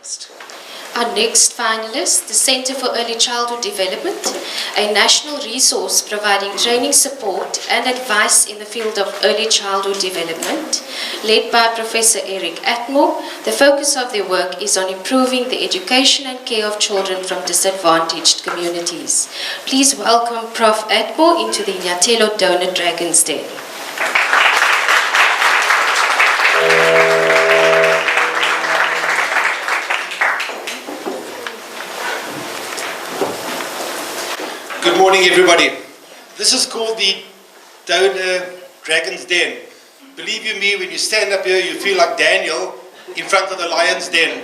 next? Our next finalist, the Center for Early Childhood Development, a national resource providing training support and advice in the field of early childhood development, led by Professor Eric Atmore. The focus of their work is on improving the education and care of children from disadvantaged communities. Please welcome Prof. Atmore into the Nyathelo Donor Dragon's Den. Good morning, everybody. This is called the Donor Dragon's Den. Believe you me, when you stand up here, you feel like Daniel in front of the lion's den.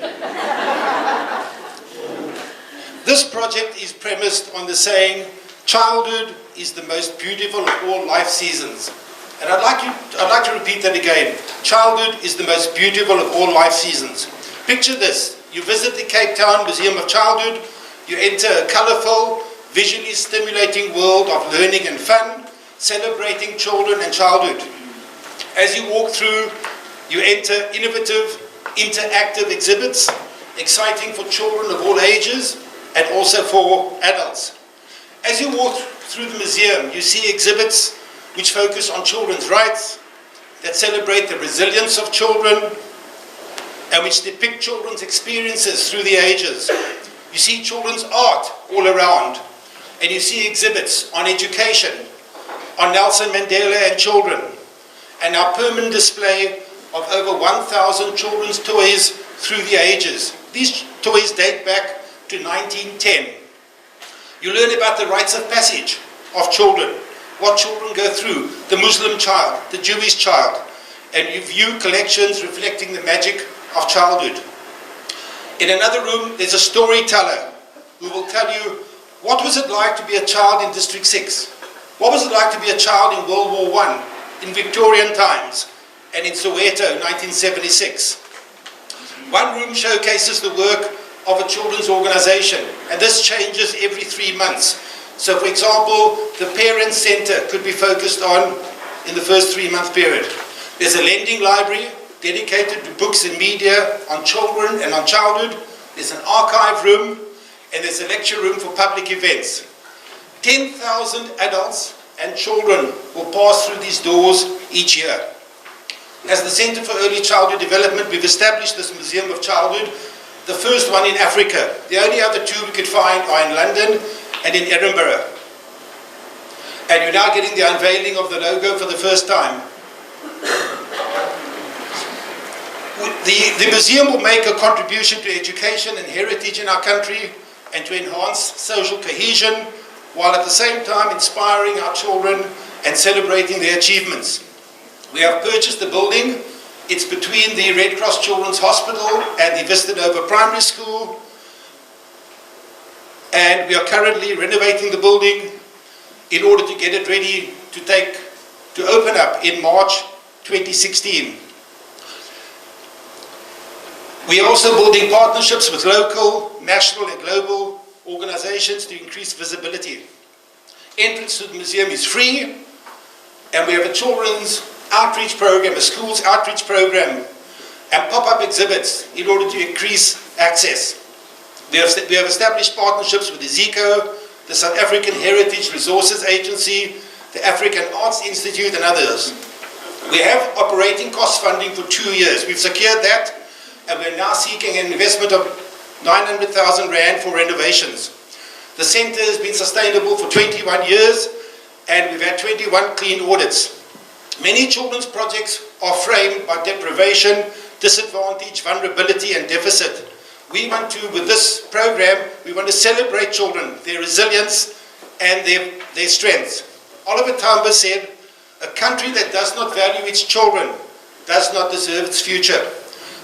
This project is premised on the saying, childhood is the most beautiful of all life seasons. And I'd like to repeat that again. Childhood is the most beautiful of all life seasons. Picture this. You visit the Cape Town Museum of Childhood. You enter a colorful, visually stimulating world of learning and fun, celebrating children and childhood. As you walk through, you enter innovative, interactive exhibits, exciting for children of all ages and also for adults. As you walk through the museum, you see exhibits which focus on children's rights, that celebrate the resilience of children, and which depict children's experiences through the ages. You see children's art all around, and you see exhibits on education, on Nelson Mandela and children, and our permanent display of over 1,000 children's toys through the ages. These toys date back to 1910. You learn about the rites of passage of children, what children go through, the Muslim child, the Jewish child, and you view collections reflecting the magic of childhood. In another room, there's a storyteller who will tell you what was it like to be a child in District 6? What was it like to be a child in World War I, in Victorian times, and in Soweto, 1976? One room showcases the work of a children's organization, and this changes every 3 months. So, for example, the Parent Center could be focused on in the first 3-month period. There's a lending library dedicated to books and media on children and on childhood. There's an archive room, and there's a lecture room for public events. 10,000 adults and children will pass through these doors each year. As the Center for Early Childhood Development, we've established this Museum of Childhood, the first one in Africa. The only other two we could find are in London and in Edinburgh. And you're now getting the unveiling of the logo for the first time. The museum will make a contribution to education and heritage in our country and to enhance social cohesion, while at the same time inspiring our children and celebrating their achievements. We have purchased the building. It's between the Red Cross Children's Hospital and the Vista Nova Primary School. And we are currently renovating the building in order to get it ready to open up in March 2016. We are also building partnerships with local, national and global organizations to increase visibility. Entrance to the museum is free, and we have a children's outreach program, a school's outreach program, and pop-up exhibits in order to increase access. We have established partnerships with the ZICO, the South African Heritage Resources Agency, the African Arts Institute and others. We have operating cost funding for 2 years. We've secured that, and we're now seeking an investment of 900,000 Rand for renovations. The centre has been sustainable for 21 years, and we've had 21 clean audits. Many children's projects are framed by deprivation, disadvantage, vulnerability and deficit. We want to, with this program, we want to celebrate children, their resilience and their strengths. Oliver Tambo said, "A country that does not value its children does not deserve its future."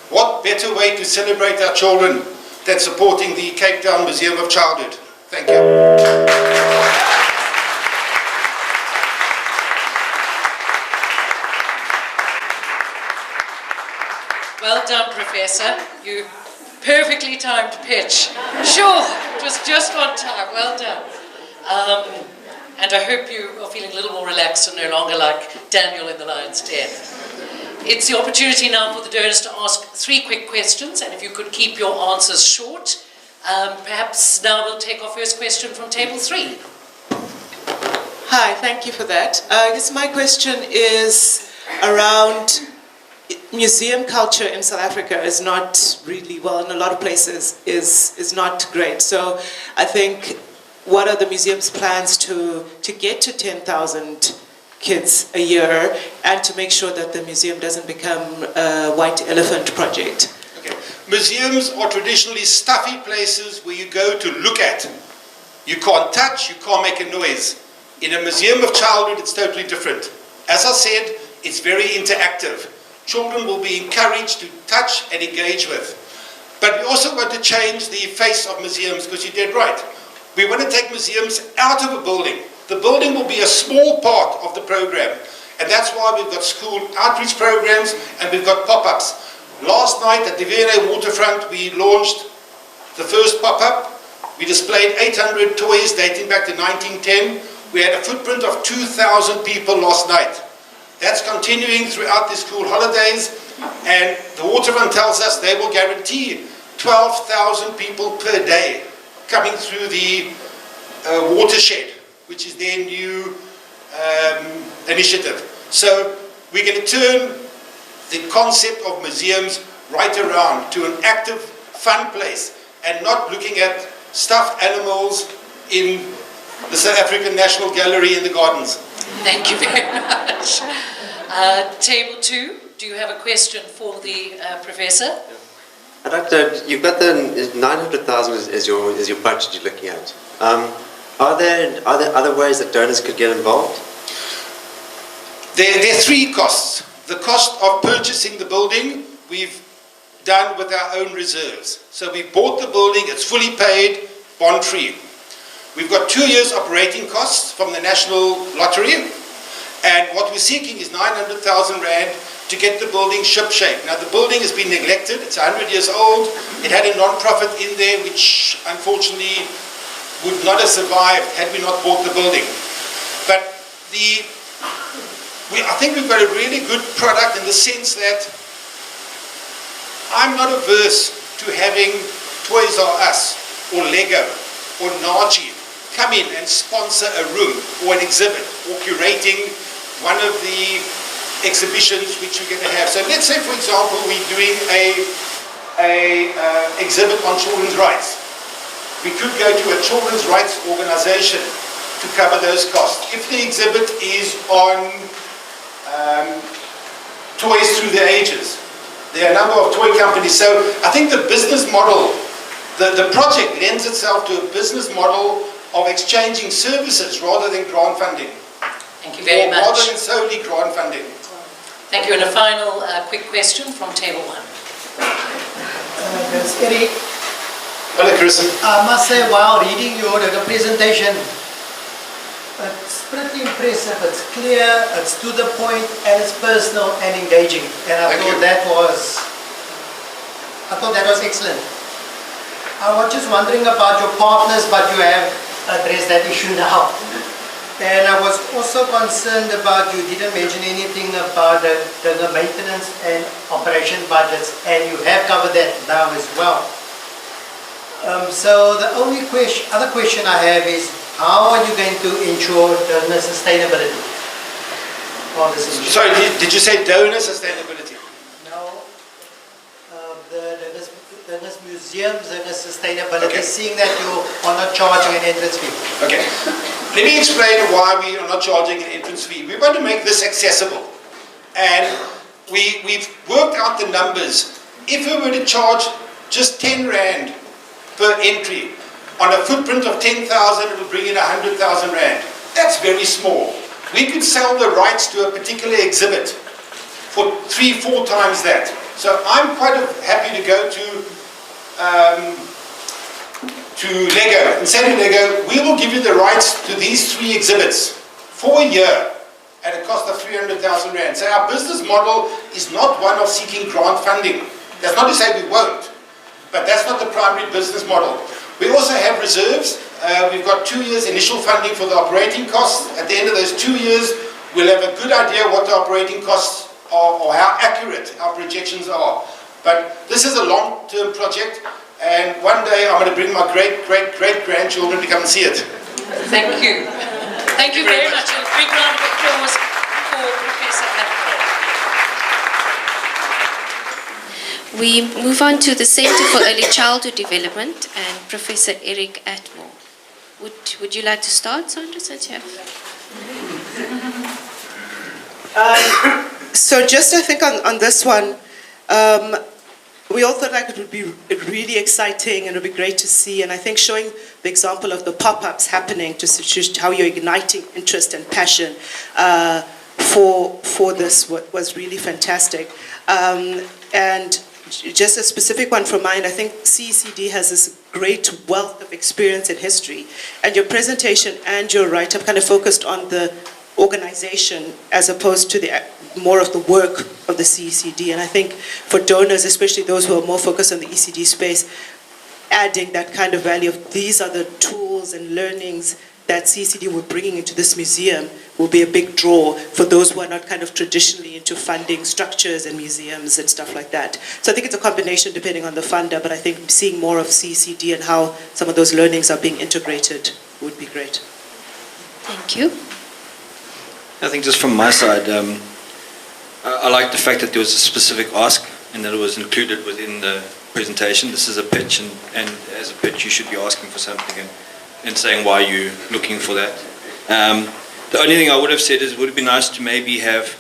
What better way to celebrate our children than supporting the Cape Town Museum of Childhood? Thank you. Well done, Professor. You perfectly timed pitch. Sure, it was just on time. Well done. And I hope you are feeling a little more relaxed and no longer like Daniel in the lion's den. It's the opportunity now for the donors to ask 3 quick questions, and if you could keep your answers short. Perhaps now we'll take our first question from table 3. Hi, thank you for that. I guess my question is around museum culture in South Africa is not really, well, in a lot of places, is not great. So I think, what are the museum's plans to get to 10,000 kids a year and to make sure that the museum doesn't become a white elephant project? Okay. Museums are traditionally stuffy places where you go to look at. You can't touch, you can't make a noise. In a museum of childhood, it's totally different. As I said, it's very interactive. Children will be encouraged to touch and engage with. But we also want to change the face of museums, because you did right. We want to take museums out of a building. The building will be a small part of the program. And that's why we've got school outreach programs and we've got pop-ups. Last night at the V&A Waterfront, we launched the first pop-up. We displayed 800 toys dating back to 1910. We had a footprint of 2,000 people last night. That's continuing throughout the school holidays, and the Waterfront tells us they will guarantee 12,000 people per day coming through the watershed, which is their new initiative. So we're going to turn the concept of museums right around to an active, fun place, and not looking at stuffed animals in the South African National Gallery in the gardens. Thank you very much. Table 2, do you have a question for the Professor? I'd like to, you've got the 900,000 as your budget you're looking at. Are there other ways that donors could get involved? There are 3 costs. The cost of purchasing the building, we've done with our own reserves. So we bought the building, it's fully paid, bond-free. We've got 2 years operating costs from the National Lottery, and what we're seeking is 900,000 rand to get the building ship-shape. Now the building has been neglected, it's 100 years old, it had a non-profit in there which unfortunately would not have survived had we not bought the building. But I think we've got a really good product in the sense that I'm not averse to having Toys R Us or Lego or Nachi come in and sponsor a room or an exhibit or curating one of the exhibitions which we're going to have. So let's say, for example, we're doing a exhibit on children's rights. We could go to a children's rights organization to cover those costs. If the exhibit is on toys through the ages, there are a number of toy companies. So I think the business model, the project lends itself to a business model of exchanging services rather than grant funding. Thank you very much. Rather than solely grant funding. Thank you. And a final quick question from table 1. That's Eric. Hello, Chris. I must say, while reading your presentation, it's pretty impressive, it's clear, it's to the point, and it's personal and engaging. And I thought that was excellent. I was just wondering about your partners, but you have addressed that issue now. And I was also concerned about, you didn't mention anything about the maintenance and operation budgets, and you have covered that now as well. So the only other question I have is, how are you going to ensure donor sustainability on this issue? Sorry, did you say donor sustainability? No, the donors museums, donor sustainability, Okay. seeing that you are not charging an entrance fee. Okay. Let me explain why we are not charging an entrance fee. We want to make this accessible. And we've worked out the numbers. If we were to charge just 10 Rand per entry, on a footprint of 10,000, it will bring in 100,000 Rand. That's very small. We could sell the rights to a particular exhibit for 3-4 times that. So I'm quite happy to go to Lego and say to Lego, we will give you the rights to these 3 exhibits for a year at a cost of 300,000 Rand. So our business model is not one of seeking grant funding. That's not to say we won't, but that's not the primary business model. We also have reserves. We've got 2 years initial funding for the operating costs. At the end of those 2 years, we'll have a good idea what the operating costs or how accurate our projections are. But this is a long-term project, and one day I'm going to bring my great-great-great-grandchildren to come and see it. Thank you. Thank you very much. A big round of applause for Professor Atwell. We move on to the Centre for Early Childhood Development and Professor Eric Atmore. Would you like to start, Sandra, since you have... So just I think on this one, we all thought like it would be really exciting and it would be great to see, and I think showing the example of the pop-ups happening to show how you're igniting interest and passion for this was really fantastic. And just a specific one from mine, I think CECD has this great wealth of experience and history, and your presentation and your write-up kind of focused on the organization as opposed to the more of the work of the CECD. And I think for donors, especially those who are more focused on the ECD space, adding that kind of value of these are the tools and learnings that CECD were bringing into this museum will be a big draw for those who are not kind of traditionally into funding structures and museums and stuff like that. So I think it's a combination depending on the funder, but I think seeing more of CECD and how some of those learnings are being integrated would be great. Thank you. I think just from my side, I like the fact that there was a specific ask and that it was included within the presentation. This is a pitch, and as a pitch you should be asking for something and saying why you're looking for that. The only thing I would have said is it would be nice to maybe have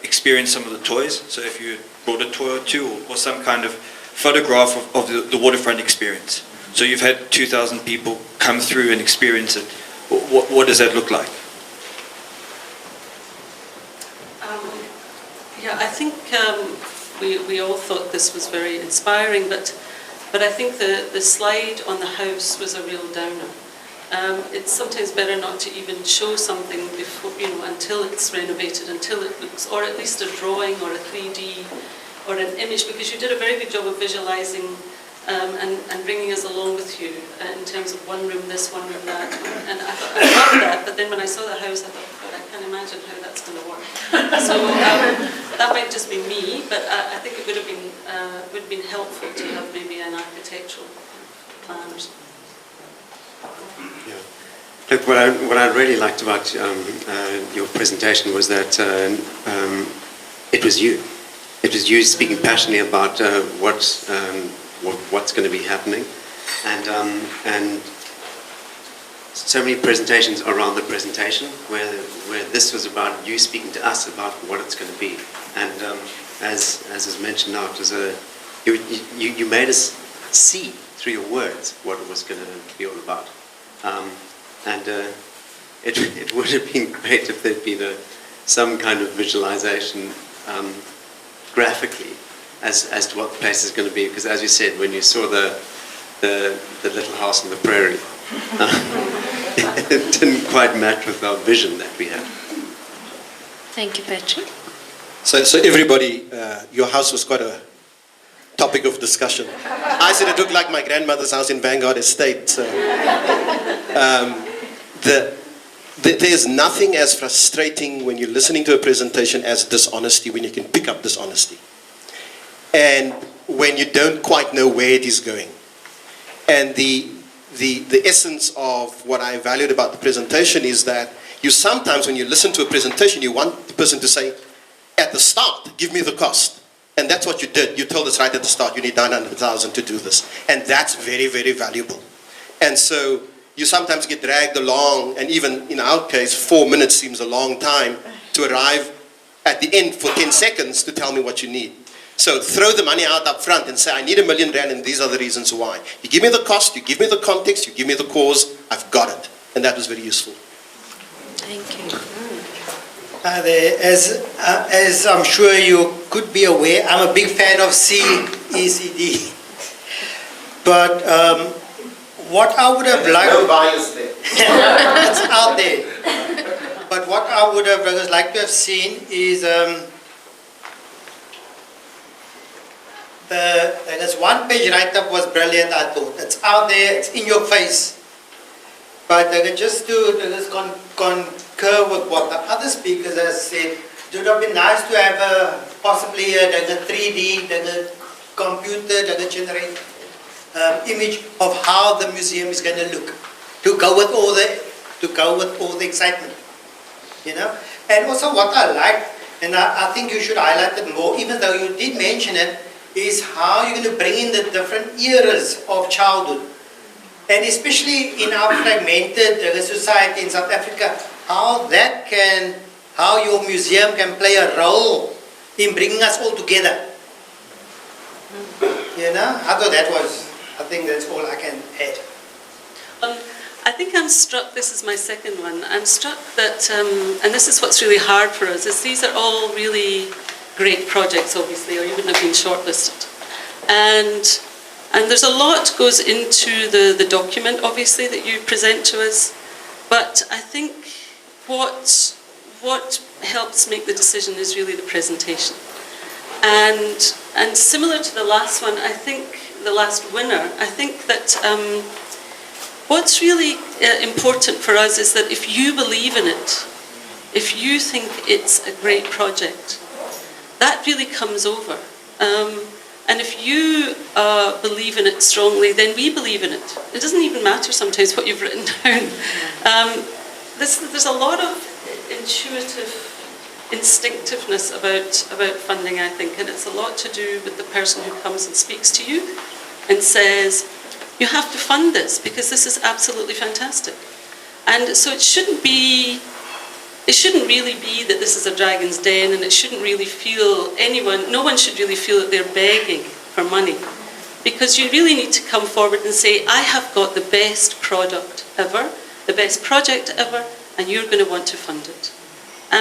experienced some of the toys. So if you brought a toy or two or some kind of photograph of the waterfront experience. So you've had 2,000 people come through and experience it. What does that look like? Yeah, I think we all thought this was very inspiring, but I think the slide on the house was a real downer. It's sometimes better not to even show something before, until it's renovated, until it looks, or at least a drawing or a 3D or an image, because you did a very good job of visualizing and bringing us along with you in terms of one room this, one room that. And I thought, I loved that, but then when I saw the house, I thought, God, I can't imagine how that's going to work. So that might just be me, but I think it would have been helpful to have maybe an architectural plan or something. Yeah. Look, what I really liked about your presentation was that it was you. It was you speaking passionately about what's going to be happening, and so many presentations around the presentation where this was about you speaking to us about what it's going to be, and as is mentioned now, it was you made us see through your words what it was going to be all about, and it would have been great if there'd been some kind of visualization graphically as to what the place is going to be, because as you said, when you saw the little house on the prairie, it didn't quite match with our vision that we had. Thank you, Patrick. So everybody, your house was quite a topic of discussion. I said it looked like my grandmother's house in Vanguard Estate. So, there's nothing as frustrating when you're listening to a presentation as dishonesty, when you can pick up dishonesty. And when you don't quite know where it is going. And the essence of what I valued about the presentation is that you sometimes, when you listen to a presentation, you want the person to say, at the start, give me the cost. And that's what you did. You told us right at the start, you need 900,000 to do this. And that's very, very valuable. And so you sometimes get dragged along, and even in our case, 4 minutes seems a long time to arrive at the end for 10 seconds to tell me what you need. So throw the money out up front and say, I need R1 million and these are the reasons why. You give me the cost, you give me the context, you give me the cause, I've got it. And that was very useful. Thank you. As I'm sure you could be aware, I'm a big fan of CECD. But what I would have liked... No bias there. It's out there. But what I would have liked to have seen is... There's one page write-up was brilliant, I thought. It's out there, it's in your face. But just to concur with what the other speakers have said, it would have been nice to have possibly the 3D, the computer, the generate image of how the museum is going to look, to go with all the excitement, you know. And also what I like, and I think you should highlight it more, even though you did mention it, is how you're going to bring in the different eras of childhood. And especially in our fragmented society in South Africa, how your museum can play a role in bringing us all together. You know, I think that's all I can add. I think I'm struck, this is my second one, I'm struck that, and this is what's really hard for us, is these are all really great projects, obviously, or you wouldn't have been shortlisted. And there's a lot goes into the document, obviously, that you present to us, but I think what helps make the decision is really the presentation. And similar to the last one, I think, the last winner, I think that what's really important for us is that if you believe in it, if you think it's a great project, that really comes over. And if you believe in it strongly, then we believe in it. It doesn't even matter sometimes what you've written down. There's a lot of intuitive instinctiveness about funding, I think, and it's a lot to do with the person who comes and speaks to you and says, you have to fund this because this is absolutely fantastic. And so it shouldn't really be that this is a dragon's den, and it shouldn't really feel no one should really feel that they're begging for money, because you really need to come forward and say, I have got the best product ever, the best project ever, and you're going to want to fund it.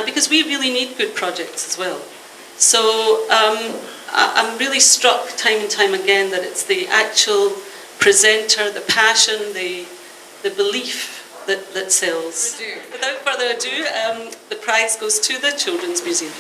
Because we really need good projects as well. So I'm really struck time and time again that it's the actual presenter, the passion, the belief that sells. Without further ado, the prize goes to the Children's Museum.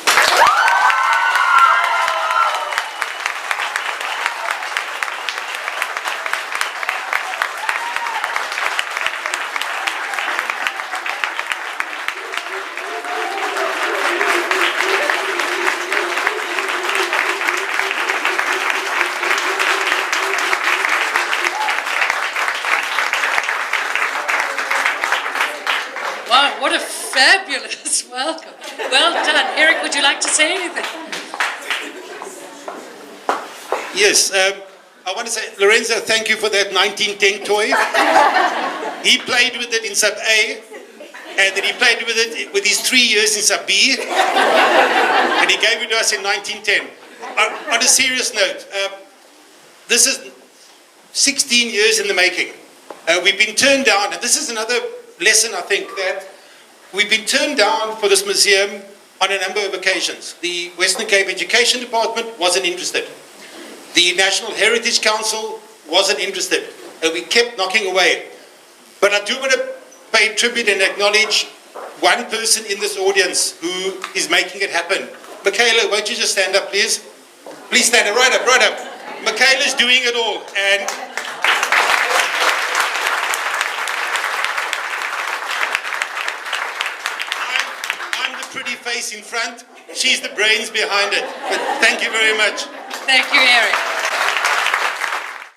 Wow, what a fabulous welcome. Well done. Eric, would you like to say anything? Yes, I want to say, Lorenzo, thank you for that 1910 toy. He played with it in sub A, and then he played with it with his 3 years in sub B, and he gave it to us in 1910. On a serious note, this is 16 years in the making. We've been turned down, and this is another lesson, I think, that we've been turned down for this museum on a number of occasions. The Western Cape Education Department wasn't interested. The National Heritage Council wasn't interested. And we kept knocking away. But I do want to pay tribute and acknowledge one person in this audience who is making it happen. Michaela, won't you just stand up, please? Please stand up, right up, right up. Michaela's doing it all. And I'm the pretty face in front. She's the brains behind it. But thank you very much. Thank you, Eric.